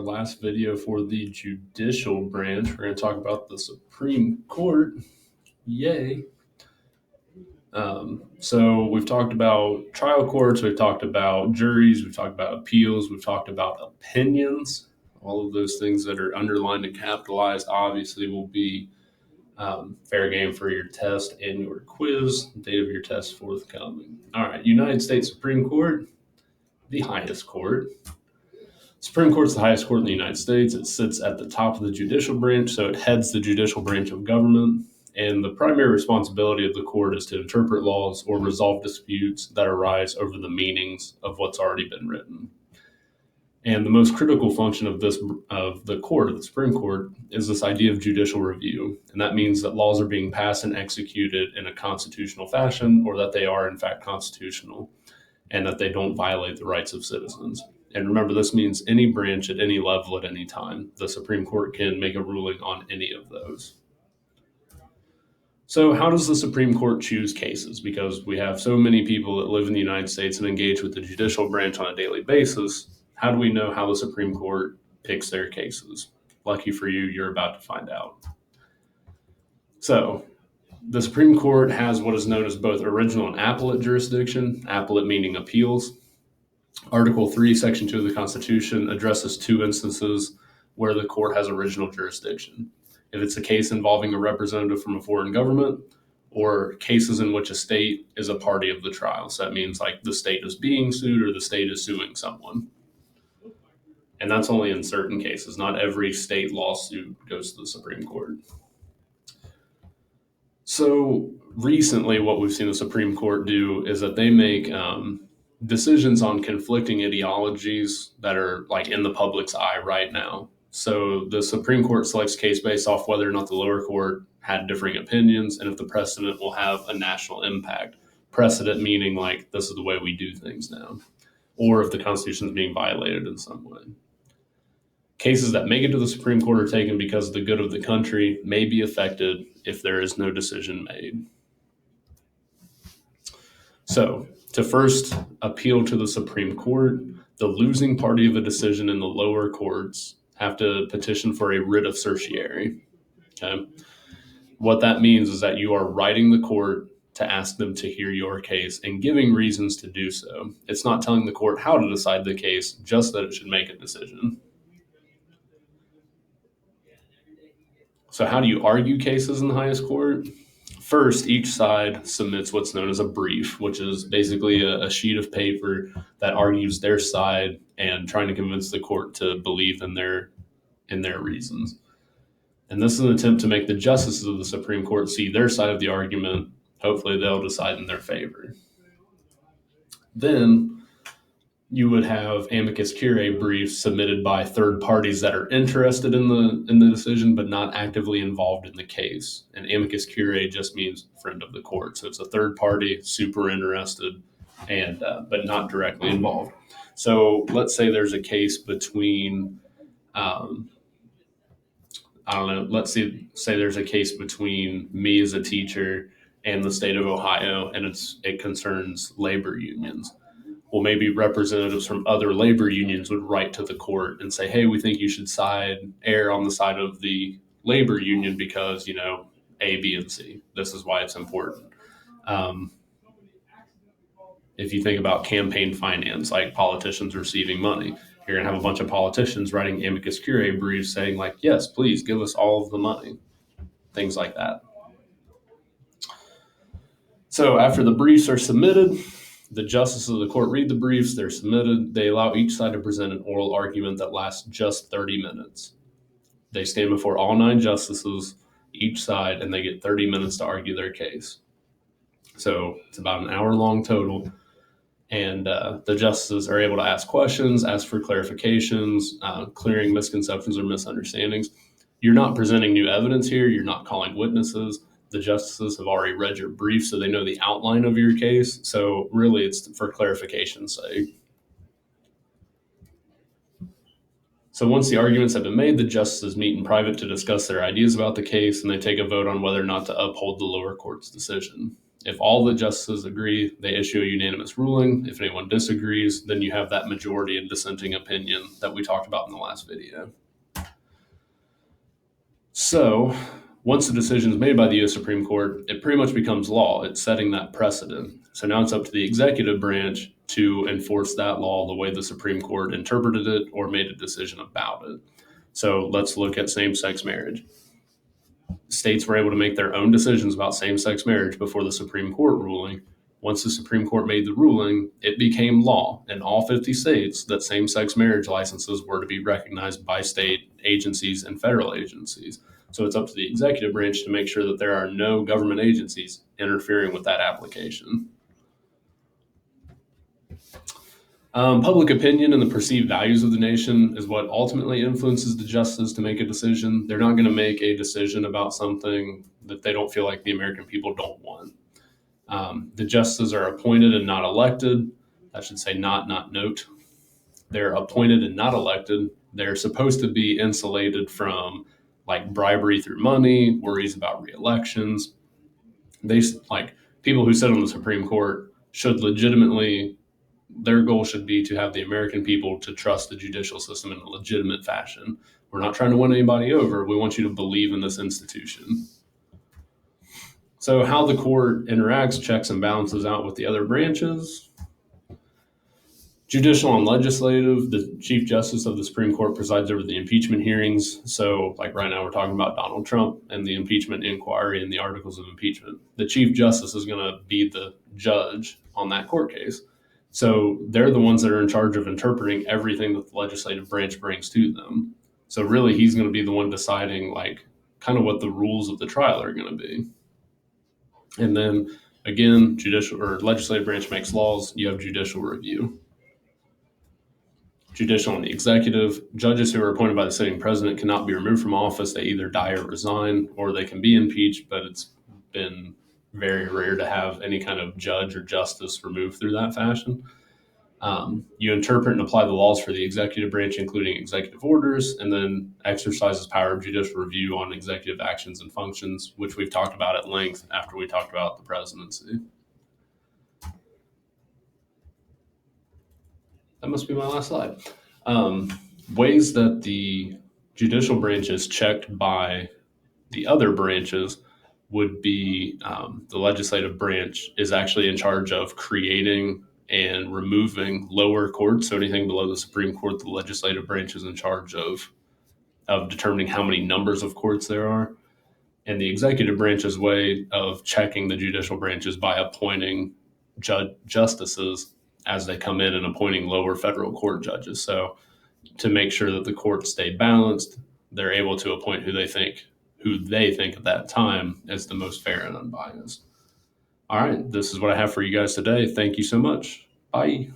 Last video for the Judicial Branch. We're going to talk about the Supreme Court. Yay. So we've talked about trial courts, we've talked about juries, we've talked about appeals, we've talked about opinions. All of those things that are underlined and capitalized obviously will be fair game for your test and your quiz. Date of your test forthcoming. All right, United States Supreme Court, the highest court. Supreme Court is the highest court in the United States. It sits at the top of the judicial branch, so it heads the judicial branch of government. And the primary responsibility of the court is to interpret laws or resolve disputes that arise over the meanings of what's already been written. And the most critical function of the Supreme Court, is this idea of judicial review. And that means that laws are being passed and executed in a constitutional fashion, or that they are in fact constitutional, and that they don't violate the rights of citizens. And remember, this means any branch at any level at any time. The Supreme Court can make a ruling on any of those. So how does the Supreme Court choose cases? Because we have so many people that live in the United States and engage with the judicial branch on a daily basis. How do we know how the Supreme Court picks their cases? Lucky for you, you're about to find out. So the Supreme Court has what is known as both original and appellate jurisdiction, appellate meaning appeals. Article 3, Section 2 of the Constitution addresses two instances where the court has original jurisdiction. If it's a case involving a representative from a foreign government, or cases in which a state is a party of the trial. So that means like the state is being sued or the state is suing someone. And that's only in certain cases. Not every state lawsuit goes to the Supreme Court. So recently what we've seen the Supreme Court do is that they make decisions on conflicting ideologies that are like in the public's eye right now. So the Supreme Court selects case based off whether or not the lower court had differing opinions and if the precedent will have a national impact. Precedent meaning like this is the way we do things now, or if the Constitution is being violated in some way. Cases that make it to the Supreme Court are taken because of the good of the country may be affected if there is no decision made. So to first appeal to the Supreme Court, the losing party of a decision in the lower courts have to petition for a writ of certiorari. Okay? What that means is that you are writing the court to ask them to hear your case and giving reasons to do so. It's not telling the court how to decide the case, just that it should make a decision. So how do you argue cases in the highest court? First, each side submits what's known as a brief, which is basically a sheet of paper that argues their side and trying to convince the court to believe in their reasons. And this is an attempt to make the justices of the Supreme Court see their side of the argument. Hopefully they'll decide in their favor. Then you would have amicus curiae briefs submitted by third parties that are interested in the decision but not actively involved in the case. And amicus curiae just means friend of the court. So it's a third party, super interested, and but not directly involved. So let's say there's a case between, let's say there's a case between me as a teacher and the state of Ohio, and it concerns labor unions. Well, maybe representatives from other labor unions would write to the court and say, hey, we think you should err on the side of the labor union because, A, B, and C. This is why it's important. If you think about campaign finance, like politicians receiving money, you're going to have a bunch of politicians writing amicus curiae briefs saying like, yes, please give us all of the money, things like that. So after the briefs are submitted, the justices of the court read the briefs, they're submitted. They allow each side to present an oral argument that lasts just 30 minutes. They stand before all 9 justices, each side, and they get 30 minutes to argue their case. So it's about an hour long total. And the justices are able to ask questions, ask for clarifications, clearing misconceptions or misunderstandings. You're not presenting new evidence here. You're not calling witnesses. The justices have already read your brief, so they know the outline of your case. So really, it's for clarification's sake. So once the arguments have been made, the justices meet in private to discuss their ideas about the case, and they take a vote on whether or not to uphold the lower court's decision. If all the justices agree, they issue a unanimous ruling. If anyone disagrees, then you have that majority and dissenting opinion that we talked about in the last video. So, once the decision is made by the U.S. Supreme Court, it pretty much becomes law. It's setting that precedent. So now it's up to the executive branch to enforce that law the way the Supreme Court interpreted it or made a decision about it. So let's look at same-sex marriage. States were able to make their own decisions about same-sex marriage before the Supreme Court ruling. Once the Supreme Court made the ruling, it became law in all 50 states that same-sex marriage licenses were to be recognized by state agencies and federal agencies. So it's up to the executive branch to make sure that there are no government agencies interfering with that application. Public opinion and the perceived values of the nation is what ultimately influences the justices to make a decision. They're not going to make a decision about something that they don't feel like the American people don't want. The justices are appointed and not elected. I should say not note. They're appointed and not elected. They're supposed to be insulated from like bribery through money, worries about re-elections. They like people who sit on the Supreme Court should legitimately, their goal should be to have the American people to trust the judicial system in a legitimate fashion. We're not trying to win anybody over. We want you to believe in this institution. So how the court interacts, checks and balances out with the other branches. Judicial and legislative, the Chief Justice of the Supreme Court presides over the impeachment hearings. So, like right now, we're talking about Donald Trump and the impeachment inquiry and the articles of impeachment. The Chief Justice is going to be the judge on that court case. So, they're the ones that are in charge of interpreting everything that the legislative branch brings to them. So, really, he's going to be the one deciding, like, kind of what the rules of the trial are going to be. And then, again, judicial or legislative branch makes laws, you have judicial review. Judicial and the executive. Judges who are appointed by the sitting president cannot be removed from office. They either die or resign, or they can be impeached, but it's been very rare to have any kind of judge or justice removed through that fashion. You interpret and apply the laws for the executive branch, including executive orders, and then exercises power of judicial review on executive actions and functions, which we've talked about at length after we talked about the presidency. That must be my last slide. Ways that the judicial branch is checked by the other branches would be the legislative branch is actually in charge of creating and removing lower courts. So anything below the Supreme Court, the legislative branch is in charge of determining how many numbers of courts there are. And the executive branch's way of checking the judicial branch is by appointing justices as they come in and appointing lower federal court judges. So to make sure that the courts stay balanced, they're able to appoint who they think at that time is the most fair and unbiased. All right, this is what I have for you guys today. Thank you so much. Bye.